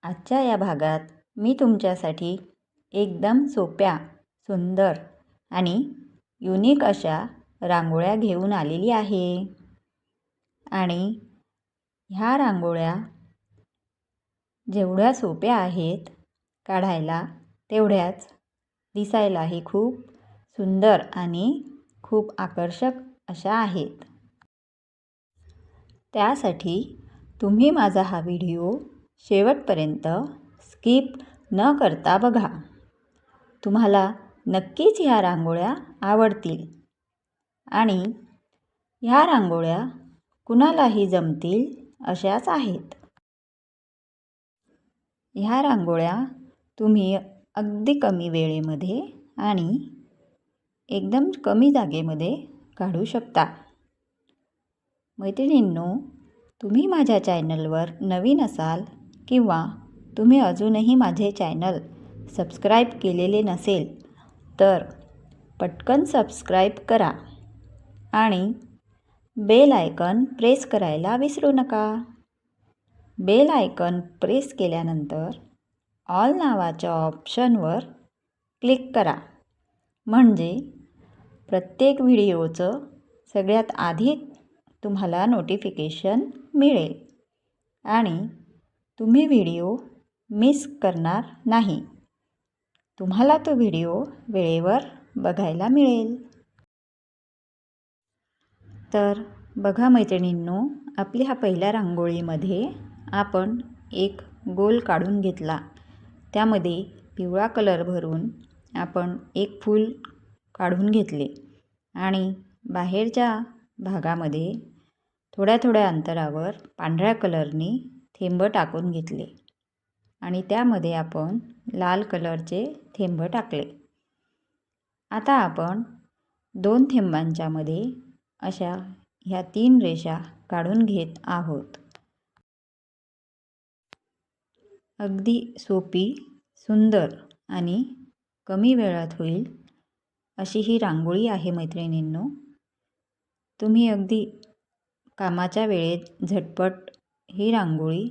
आजच्या या भागात मी तुमच्यासाठी एकदम सोप्या, सुंदर आणि युनिक अशा रांगोळ्या घेऊन आलेली आहे. आणि ह्या रांगोळ्या जेवढ्या सोप्या आहेत काढायला, तेवढ्याच दिसायलाही खूप सुंदर आणि खूप आकर्षक अशा आहेत. त्यासाठी तुम्ही माझा हा व्हिडिओ शेवटपर्यंत स्किप न करता बघा. तुम्हाला नक्कीच ह्या रांगोळ्या आवडतील आणि ह्या रांगोळ्या कुणालाही जमतील अशाच आहेत. ह्या रांगोळ्या तुम्ही अगदी कमी वेळेमध्ये आणि एकदम कमी जागेमध्ये काढू शकता. मैत्रिणींनो, तुम्ही माझ्या चॅनलवर नवीन असाल किंवा तुम्ही अजूनही माझे चॅनल सबस्क्राईब केलेले नसेल तर पटकन सबस्क्राईब करा आणि बेल आयकॉन प्रेस करायला विसरू नका. बेल आयकॉन प्रेस केल्यानंतर ऑल नावाच्या ऑप्शनवर क्लिक करा, म्हणजे प्रत्येक व्हिडिओचं सगळ्यात आधी तुम्हाला नोटिफिकेशन मिळेल आणि तुम्ही व्हिडिओ मिस करणार नाही. तुम्हाला तो व्हिडिओ वेळेवर बघायला मिळेल. तर बघा मैत्रिणींनो, आपल्या पहिल्या रांगोळीमध्ये आपण एक गोल काढून घेतला. त्यामध्ये पिवळा कलर भरून आपण एक फूल काढून घेतले आणि बाहेरच्या भागामध्ये थोड्या थोड्या अंतरावर पांढऱ्या कलरने थेंब टाकून घेतले आणि त्यामध्ये आपण लाल कलरचे थेंब टाकले. आता आपण 2 थेंबांच्या मध्ये अशा ह्या 3 रेषा काढून घेत आहोत. अगदी सोपी, सुंदर आणि कमी वेळात होईल अशी ही रांगोळी आहे मैत्रिणींनो. तुम्ही अगदी कामाच्या वेळेत झटपट ही रांगोळी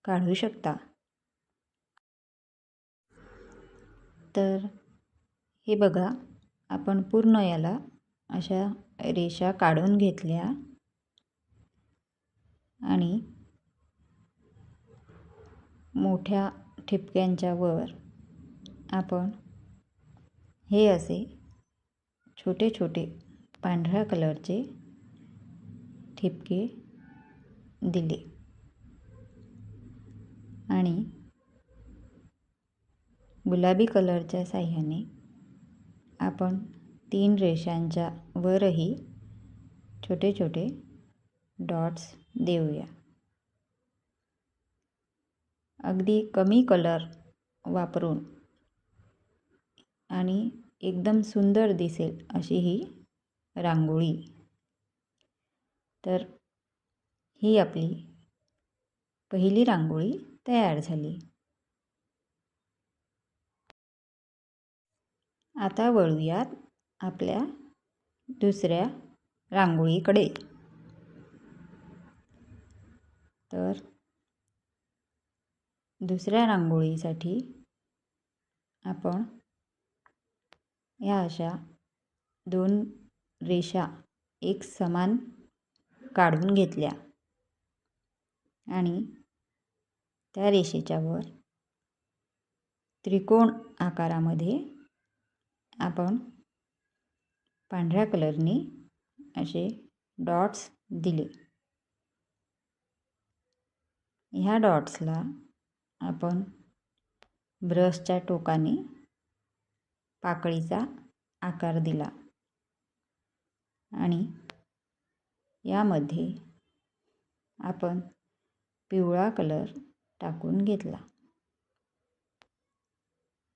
काढू शकता. तर हे बघा, आपण पूर्ण याला अशा रेषा काढून घेतल्या आणि मोठ्या ठिपक्यांच्या वर आपण हे असे छोटे छोटे पांढऱ्या कलरचे ठिपके दिले आणि गुलाबी कलरच्या साह्याने आपण 3 रेषांच्या वरही छोटे छोटे डॉट्स देऊया. अगदी कमी कलर वापरून आणि एकदम सुंदर दिसेल अशी ही रांगोळी. तर ही आपली पहिली रांगोळी तयार झाली. आता वळूयात आपल्या दुसऱ्या रांगोळीकडे. तर दुसऱ्या रांगोळीसाठी आपण या अशा 2 रेषा एक समान काढून घेतल्या आणि त्या रेषेच्या वर त्रिकोण आकारामध्ये आपण पांढऱ्या कलरने असे डॉट्स दिले. ह्या डॉट्सला आपण ब्रशच्या टोकाने पाकळीचा आकार दिला आणि यामध्ये आपण पिवळा कलर टाकून घेतला.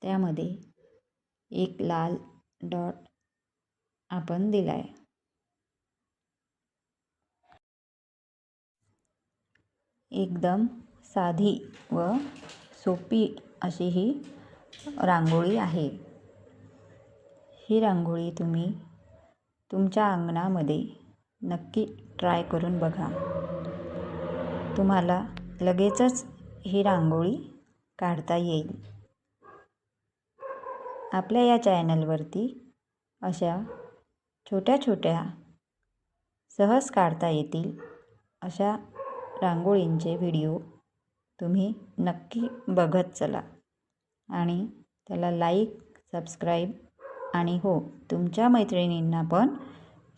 त्यामध्ये एक लाल डॉट आपण दिलाय. एकदम साधी व सोपी अशी ही रांगोळी आहे. ही रांगोळी तुम्ही तुमच्या अंगणामध्ये नक्की ट्राय करून बघा. तुम्हाला लगेचच ही रांगोळी काढता येईल. आपल्या या चॅनलवरती अशा छोट्या छोट्या सहज काढता येतील अशा रांगोळींचे व्हिडिओ तुम्ही नक्की बघत चला आणि त्याला लाईक, सबस्क्राईब आणि हो, तुमच्या मैत्रिणींना पण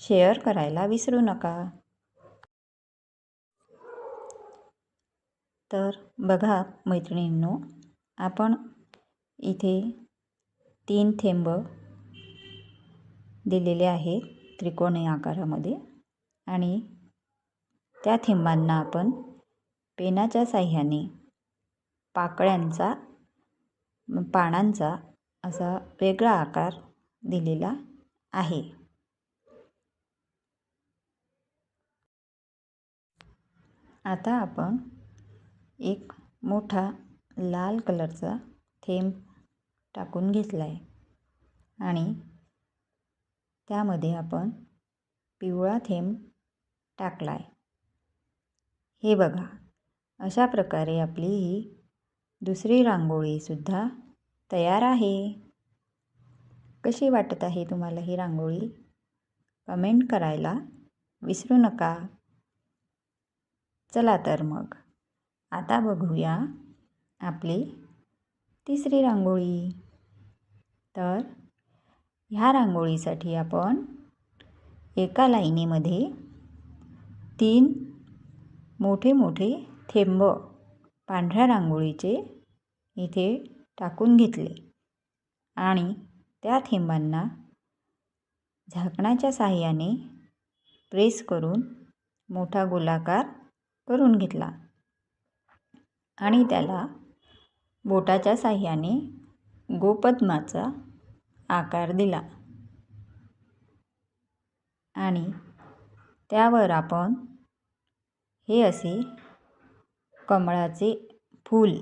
शेअर करायला विसरू नका. तर बघा मैत्रिणींनो, आपण इथे 3 थेंब दिलेले आहेत त्रिकोणी आकारामध्ये आणि त्या थेंबांना आपण पेनाच्या साह्याने पाकळ्यांचा, पानांचा असा वेगळा आकार दिलेला आहे. आता आपण एक मोठा लाल कलरचा थेंब टाकून घेतला आहे आणि त्यामध्ये आपण पिवळा थेंब टाकला आहे. हे बघा, अशा प्रकारे आपली ही दुसरी रांगोळीसुद्धा तयार आहे. कशी वाटत आहे तुम्हाला ही रांगोळी? कमेंट करायला विसरू नका. चला तर मग आता बघूया आपली तिसरी रांगोळी. तर ह्या रांगोळीसाठी आपण एका लाईनीमध्ये 3 मोठे मोठे थेंब पांढऱ्या रांगोळीचे इथे टाकून घेतले आणि त्या थेंबांना झाकणाच्या साहाय्याने प्रेस करून मोठा गोलाकार करून घेतला आणि त्याला बोटाच्या साहाय्याने गोपद्माचा आकार दिला आणि त्यावर आपण हे असे कमळाचे फूल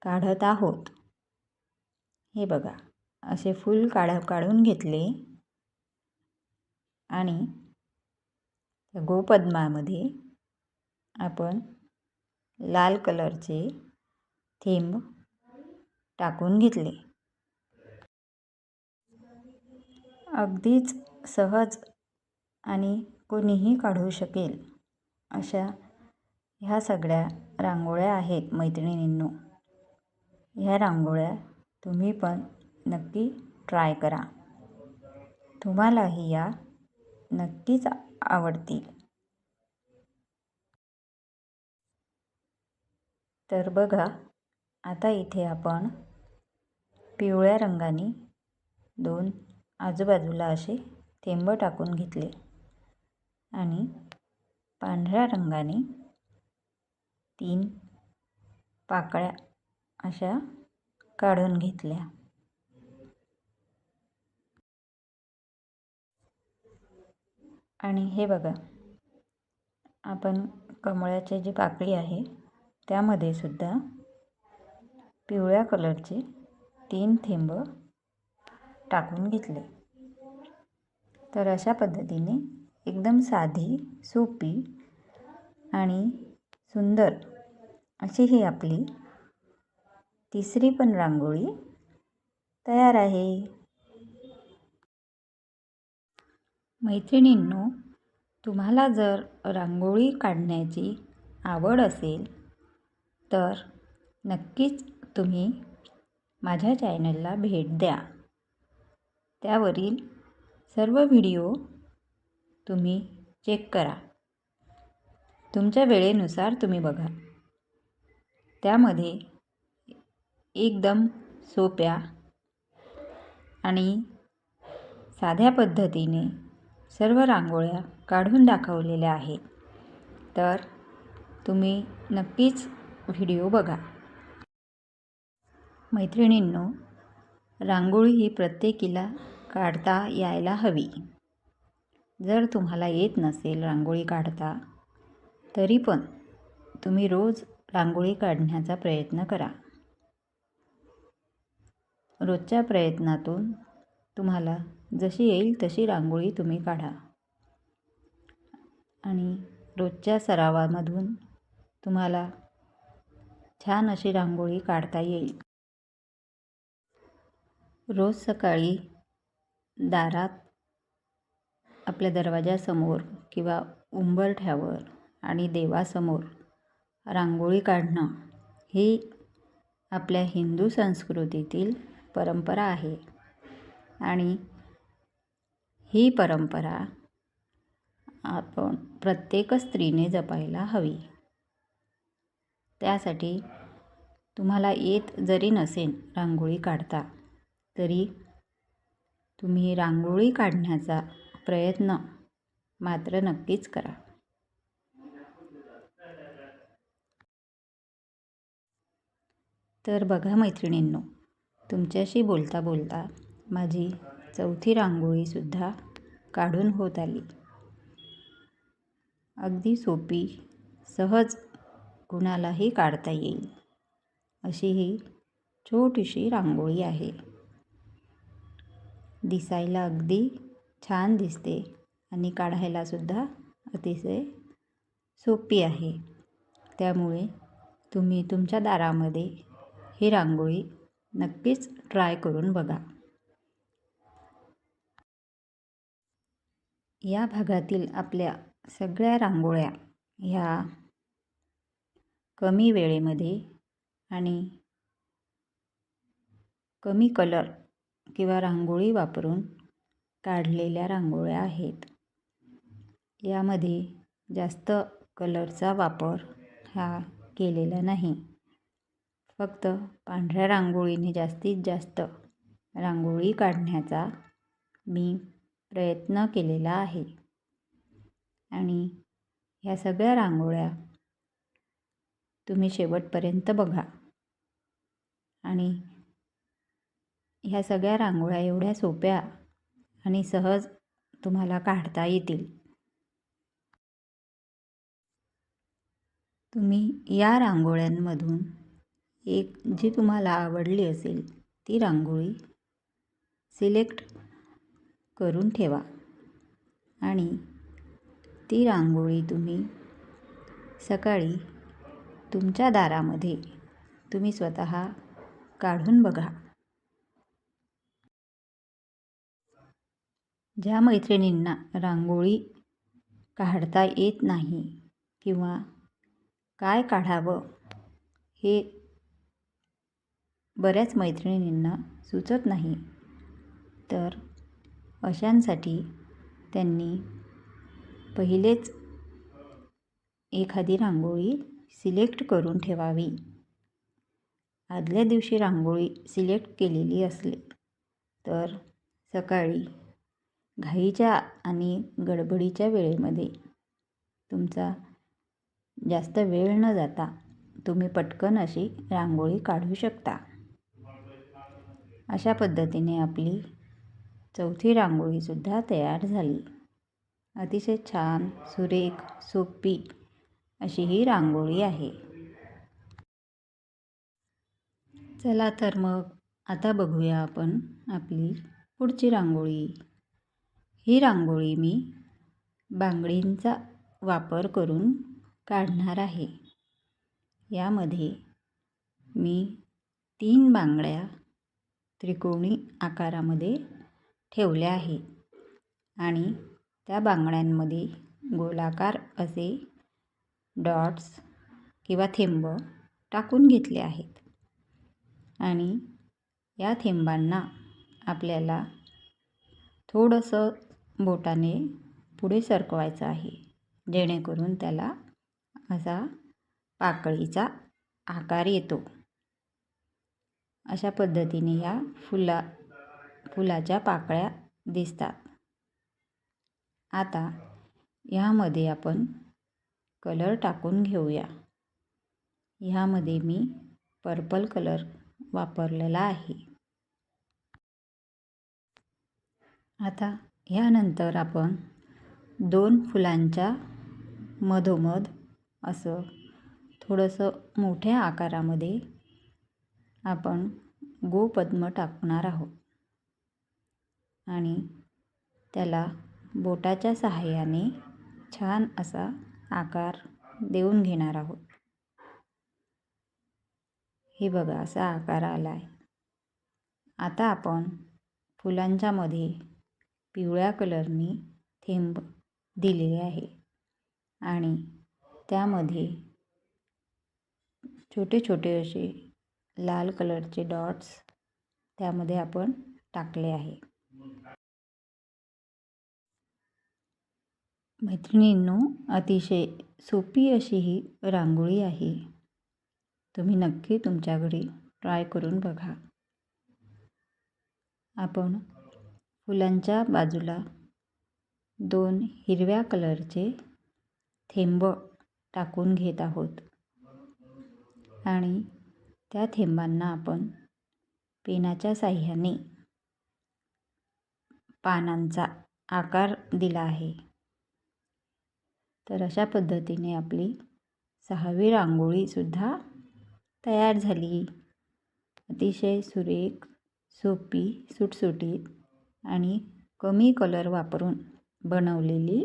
काढत आहोत. हे बघा, असे फूल काढून घेतले आणि गोपद्मामध्ये आपण लाल कलरचे थेंब टाकून घेतले. अगदीच सहज आणि कोणीही काढू शकेल अशा ह्या सगळ्या रांगोळ्या आहेत मैत्रिणींनो. ह्या रांगोळ्या तुम्ही पण नक्की ट्राय करा. तुम्हालाही या नक्कीच आवडतील. तर बघा, आता इथे आपण पिवळ्या रंगाने 2 आजूबाजूला असे थेंब टाकून घेतले आणि पांढऱ्या रंगाने 3 पाकळ्या अशा काढून घेतल्या आणि हे बघा, आपण कमळाची जी पाकळी आहे त्यामध्ये सुद्धा पिवळ्या कलरचे 3 थेंब टाकून घेतले. तर अशा पद्धतीने एकदम साधी, सोपी आणि सुंदर अशी ही आपली तिसरी पण रांगोळी तयार आहे. मैत्रिणींनो, तुम्हाला जर रांगोळी काढण्याची आवड असेल तर नक्कीच तुम्ही माझ्या चॅनलला भेट द्या. त्यावरील सर्व व्हिडिओ तुम्ही चेक करा. तुमच्या वेळेनुसार तुम्ही बघा. त्यामध्ये एकदम सोप्या आणि साध्या पद्धतीने सर्व रांगोळ्या काढून दाखवलेल्या आहेत. तर तुम्ही नक्कीच व्हिडिओ बघा. मैत्रिणींनो, रांगोळी ही प्रत्येकीला काढता यायला हवी. जर तुम्हाला येत नसेल रांगोळी काढता, तरी पण तुम्ही रोज रांगोळी काढण्याचा प्रयत्न करा. रोजच्या प्रयत्नातून तुम्हाला जशी येईल तशी रांगोळी तुम्ही काढा आणि रोजच्या सरावामधून तुम्हाला छान अशी रांगोळी काढता येईल. रोज सकाळी दारात, आपल्या दरवाजासमोर किंवा उंबरठ्यावर आणि देवासमोर रांगोळी काढणं ही आपल्या हिंदू संस्कृतीतील परंपरा आहे आणि ही परंपरा आपण प्रत्येक स्त्रीने जपायला हवी. त्यासाठी तुम्हाला येत जरी नसेल रांगोळी काढता, तरी तुम्ही रांगोळी काढण्याचा प्रयत्न मात्र नक्कीच करा. तर बघा मैत्रिणींनो, तुमच्याशी बोलता बोलता माझी चौथी रांगोळीसुद्धा काढून होत आली. अगदी सोपी, सहज कुणालाही काढता येईल अशी ही छोटीशी रांगोळी आहे. दिसायला अगदी छान दिसते आणि काढायलासुद्धा अतिशय सोपी आहे. त्यामुळे तुम्ही तुमच्या दारामध्ये ही रांगोळी नक्कीच ट्राय करून बघा. या भागातील आपल्या सगळ्या रांगोळ्या ह्या कमी वेळेमध्ये आणि कमी कलर किंवा रांगोळी वापरून काढलेल्या रांगोळ्या आहेत. यामध्ये जास्त कलरचा वापर हा केलेला नाही. फक्त पांढऱ्या रांगोळीने जास्तीत जास्त रांगोळी काढण्याचा मी प्रयत्न केलेला आहे आणि ह्या सगळ्या रांगोळ्या तुम्ही शेवटपर्यंत बघा आणि ह्या सगळ्या रांगोळ्या एवढ्या सोप्या आणि सहज तुम्हाला काढता येतील. तुम्ही या रांगोळ्यांमधून एक जी तुम्हाला आवडली असेल ती रांगोळी सिलेक्ट करून ठेवा आणि ती रांगोळी तुम्ही सकाळी तुमच्या दारामध्ये तुम्ही स्वतः काढून बघा. ज्या मैत्रिणींना रांगोळी काढता येत नाही किंवा काय काढावं हे बऱ्याच मैत्रिणींना सुचत नाही, तर अशांसाठी त्यांनी पहिलेच एखादी रांगोळी सिलेक्ट करून ठेवावी. आदल्या दिवशी रांगोळी सिलेक्ट केलेली असली तर सकाळी घाईच्या आणि गडबडीच्या वेळेमध्ये तुमचा जास्त वेळ न जाता तुम्ही पटकन अशी रांगोळी काढू शकता. अशा पद्धतीने आपली चौथी रांगोळीसुद्धा तयार झाली. अतिशय छान, सुरेख, सोपी अशी ही रांगोळी आहे. चला तर मग आता बघूया आपण आपली पुढची रांगोळी. ही रांगोळी मी बांगडींचा वापर करून काढणार आहे. यामध्ये मी 3 बांगड्या त्रिकोणी आकारामध्ये ठेवल्या आहेत आणि त्या बांगड्यांमध्ये गोलाकार असे डॉट्स किंवा थेंब टाकून घेतले आहेत आणि या थेंबांना आपल्याला थोडंसं बोटाने पुढे सरकवायचं आहे, जेणेकरून त्याला असा पाकळीचा आकार येतो. अशा पद्धतीने या फुलाच्या पाकळ्या दिसतात. आता ह्यामध्ये आपण कलर टाकून घेऊया. ह्यामध्ये मी पर्पल कलर वापरलेला आहे. आता ह्यानंतर आपण 2 फुलांच्या मधोमध असं थोडंसं मोठ्या आकारामध्ये आपण गोपद्म टाकणार आहोत आणि त्याला बोटाच्या सहाय्याने छान असा आकार देऊन घेणार आहोत. हे बघा असा आकार आला आहे. आता आपण फुलांच्या मध्ये पिवळ्या कलरनी थेंब दिलेले आहे आणि त्यामध्ये छोटे छोटे असे लाल कलरचे डॉट्स त्यामध्ये आपण टाकले आहे. मैत्रिणींनो, अतिशय सोपी अशी ही रांगोळी आहे. तुम्ही नक्की तुमच्या घरी ट्राय करून बघा. आपण फुलांच्या बाजूला 2 हिरव्या कलरचे थेंब टाकून घेत आहोत आणि त्या थेंबांना आपण पेनाच्या साहाय्याने पानांचा आकार दिला आहे. तर अशा पद्धतीने आपली 6वी रांगोळीसुद्धा तयार झाली. अतिशय सुरेख, सोपी, सुटसुटीत आणि कमी कलर वापरून बनवलेली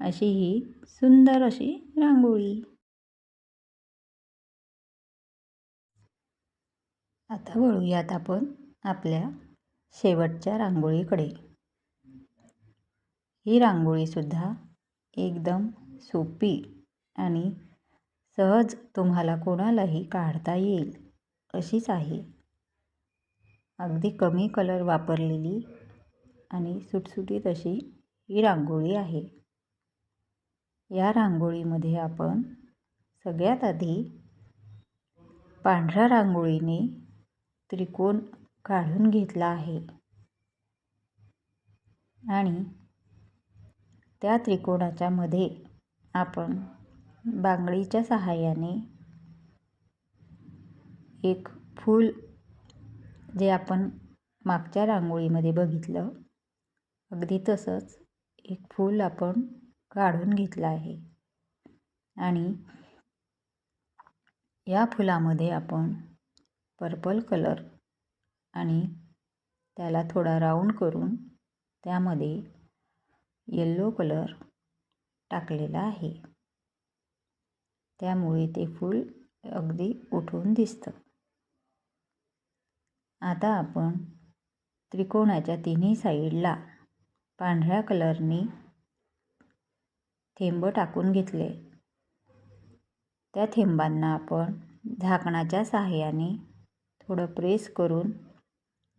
अशी ही सुंदर अशी रांगोळी. आता वळूयात आपण आपल्या शेवटच्या रांगोळीकडे. ही रांगोळीसुद्धा एकदम सोपी आणि सहज तुम्हाला कोणालाही काढता येईल अशीच आहे. अगदी कमी कलर वापरलेली आणि सुटसुटीत अशी ही रांगोळी आहे. या रांगोळीमध्ये आपण सगळ्यात आधी पांढऱ्या रांगोळीने त्रिकोण काढून घेतला आहे आणि त्या त्रिकोणाच्या मध्ये आपण बांगडीच्या सहाय्याने एक फूल, जे आपण मागच्या रांगोळीमध्ये बघितलं अगदी तसंच एक फूल आपण काढून घेतलं आहे आणि या फुलामध्ये आपण पर्पल कलर आणि त्याला थोडा राऊंड करून त्यामध्ये येलो कलर टाकलेला आहे. त्यामुळे ते फूल अगदी उठून दिसतं. आता आपण त्रिकोणाच्या तिन्ही साईडला पांढऱ्या कलरनी थेंब टाकून घेतले. त्या थेंबांना आपण झाकणाच्या सहाय्याने थोडं प्रेस करून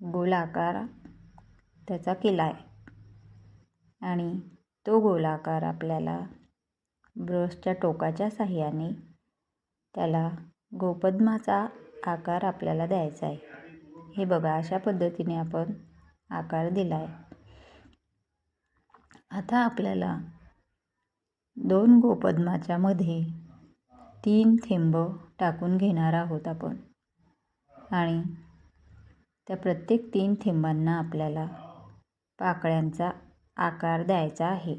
गोलाकार त्याचा केला आहे आणि तो गोलाकार आपल्याला ब्रशच्या टोकाच्या सहाय्याने त्याला गोपद्माचा आकार आपल्याला द्यायचा आहे. हे बघा अशा पद्धतीने आपण आकार दिला आहे. आता आपल्याला 2 गोपद्माच्या मध्ये 3 थेंब टाकून घेणार आहोत आपण आणि त्या प्रत्येक 3 थेंबांना आपल्याला पाकळ्यांचा आकार द्यायचा आहे.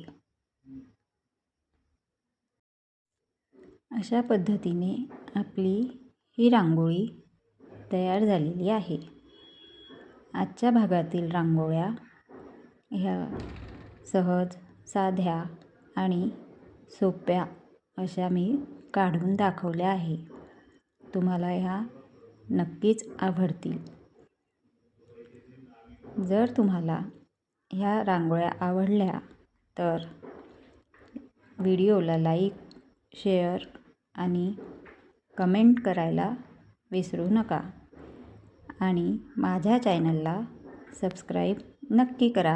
अशा पद्धतीने आपली ही रांगोळी तयार झालेली आहे. आजच्या भागातील रांगोळ्या ह्या सहज, साध्या आणि सोप्या अशा मी काढून दाखवल्या आहे. तुम्हाला ह्या नक्कीच आवडतील. जर तुम्हाला ह्या रांगोळ्या आवडल्या तर व्हिडिओला लाईक, शेअर आणि कमेंट करायला विसरू नका आणि माझ्या चॅनलला सबस्क्राईब नक्की करा.